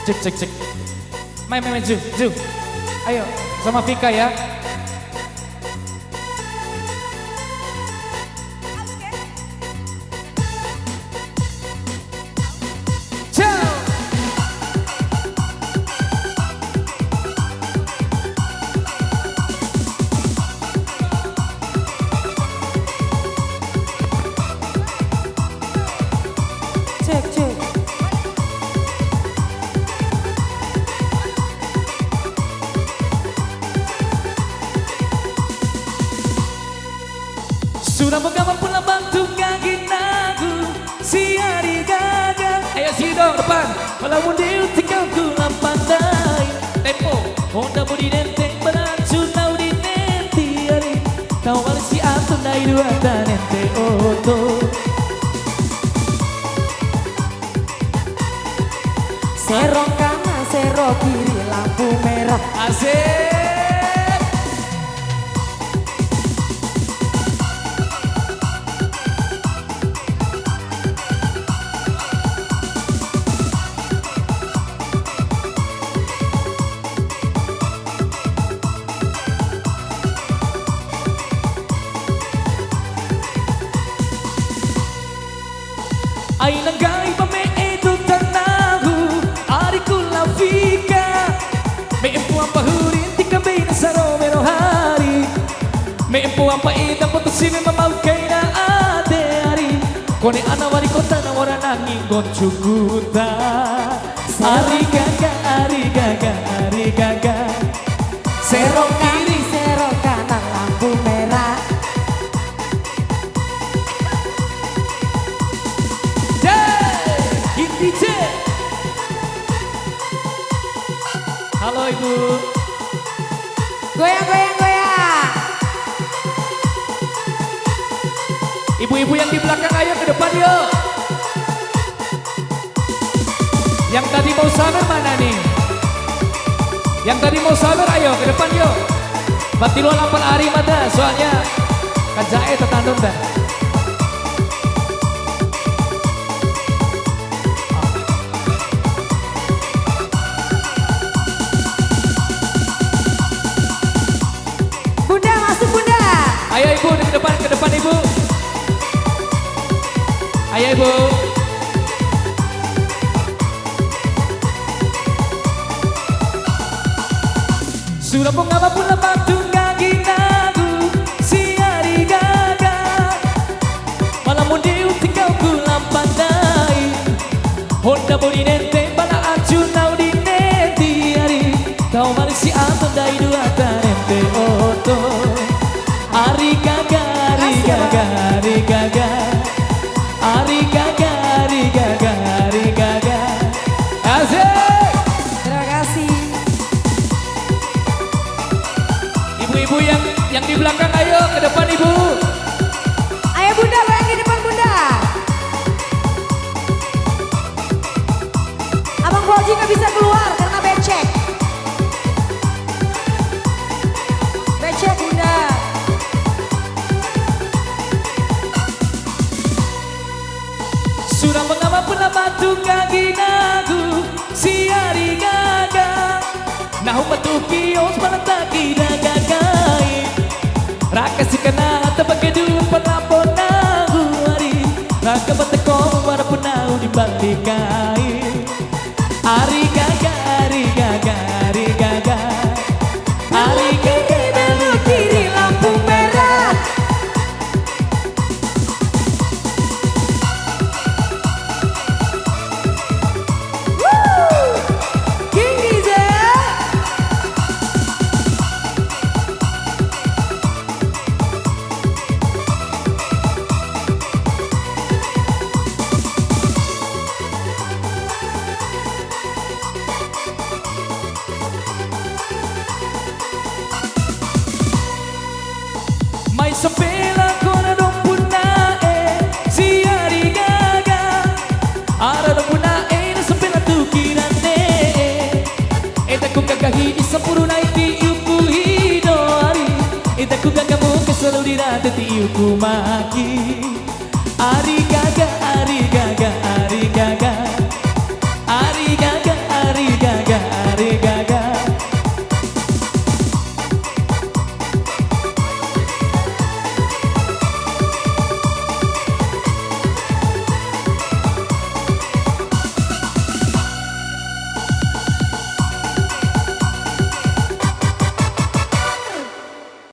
Cek cek cek. Main Ju. Ayo sama Vika ya. Sudah menggambar pula bantu kaki nagu si hari gagal. Ayo sini dong depan. Malah mundil tinggal ku pandai. Tempo. Honda budi nenteng beracun nau di nenti hari. Kau balik si atun nai dua dan nente oto. Serong kanan serong kiri lampu merah. Asik. Ai langgai pa me itu tanahu ariku la Vika me empu apa hurin tika be na saro mero hari me empu apa ida putusi me mamau kaina ade hari kone ana wari kota na wara nangi goncukuta ari gaga serong kiri serong kanan lampu merah. DJ. Halo Ibu. Goyang. Ibu-ibu yang di belakang ayo ke depan yuk. Yang tadi mau sabar mana nih? Yang tadi mau sabar ayo ke depan yuk. Batiluan 8 hari mata soalnya kajae tetandung dah. Ayo Ibu ke depan Ibu. Ayo Ibu. Sudah mengapa pula batu kaki nagu si hari gagal. Malah mundiu tinggal ku pandai. Honda bodi nente bala acun nau di nenti hari. Kau mari si antun dai dua nente oto. Ari gaga. Asik. Terima kasih. Ibu-ibu yang di belakang ayo ke depan Ibu. Ayo Bunda, goyang di depan Bunda. Abang Fauzi nggak bisa keluar karena becek. Becek Bunda. Sudah mengapa pula batu kaki nagu si hari gagal. Nahu batu kios pada taki dagagai. Raka si kena tebagai dulu penapon nagu hari. Raka batekong pada penau di balik kain. Hari gaga. Belok kiri lampu merah. Mai sepela kona dong puna si hari gaga. Ara dong puna na sepela tu kirane. Eta ku gagahi di sempurna iti iuku hidori. Eta ku gagamu keselalu dirate ti iuku maki. Ari gaga.